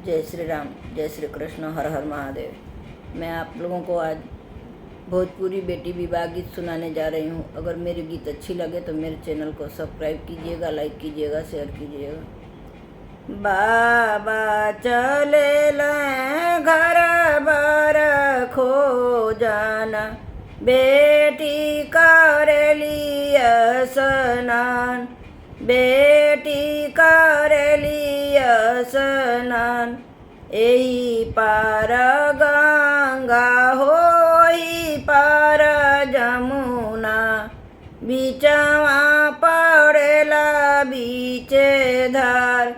जय श्री राम, जय श्री कृष्ण, हर हर महादेव। मैं आप लोगों को आज भोजपुरी बेटी विवाह गीत सुनाने जा रही हूँ। अगर मेरी गीत अच्छी लगे तो मेरे चैनल को सब्सक्राइब कीजिएगा, लाइक कीजिएगा, शेयर कीजिएगा। बाबा चले घर बार खो जाना, बेटी कर लिया स्नान, बेटी कर लिया स्नान। एही पार गंगा होई पार जमुना, बीचवा पड़ेला बीचे धार।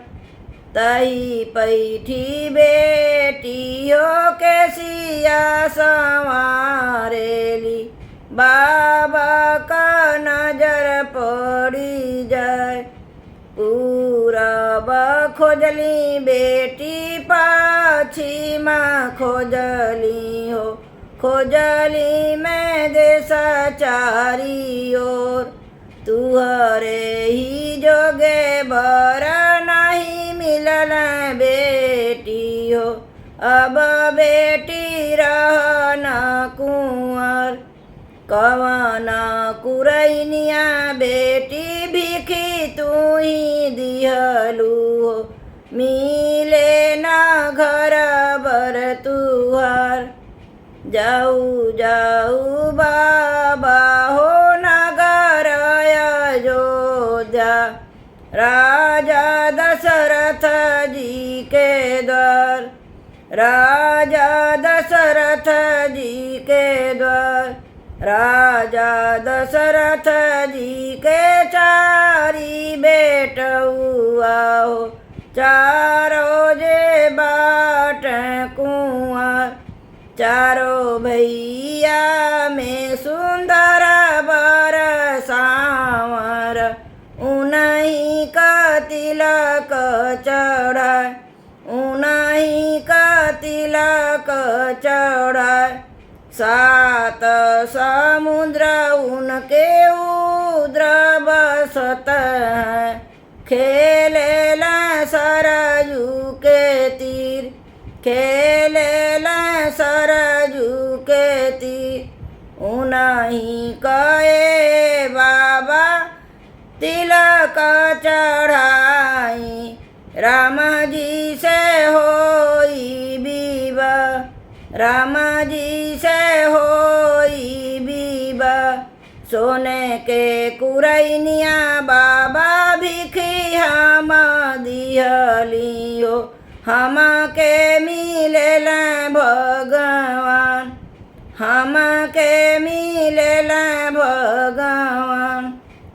तही पैठी बेटियों के सिया संवारेली, बाबा का नजर पड़ी जाए। पूरब खोजली बेटी, पश्चिम खोजली हो, खोजली मैं देश चारी ओर। तुहरे ही जोगे बर नहीं मिलल बेटी हो, अब बेटी रहना कुंवर। कवन कुरैनिया बेटी भिखी तू ही दिहलू हो, मिले ना घर बर तुहार। जाऊ जाऊ बाबा हो नगर अयोध्या, राजा दशरथ जी के द्वार, राजा दशरथ जी के द्वार। राजा दशरथ जी के चारी बेटउआ हो, चारों जे बाट कुंवर। चारों भैया में सुंदर बर सांवर, उन्हीं का तिलक चढ़ाए, उन्हीं का तिलक चढ़ाए। सात समुद्र उनके उद्र बसत हैं, खेलेला सरयू के तीर, खेलेला सरयू के तीर। उन्हीं कहे बाबा तिलक चढ़ाई, राम जी से होई विवाह, राम जी से होई विवाह। सोने के कुरैनिया बाबा भिखी हम दिहली हो, हम के मिलेल भगवान, हम के मिलेल भगवान।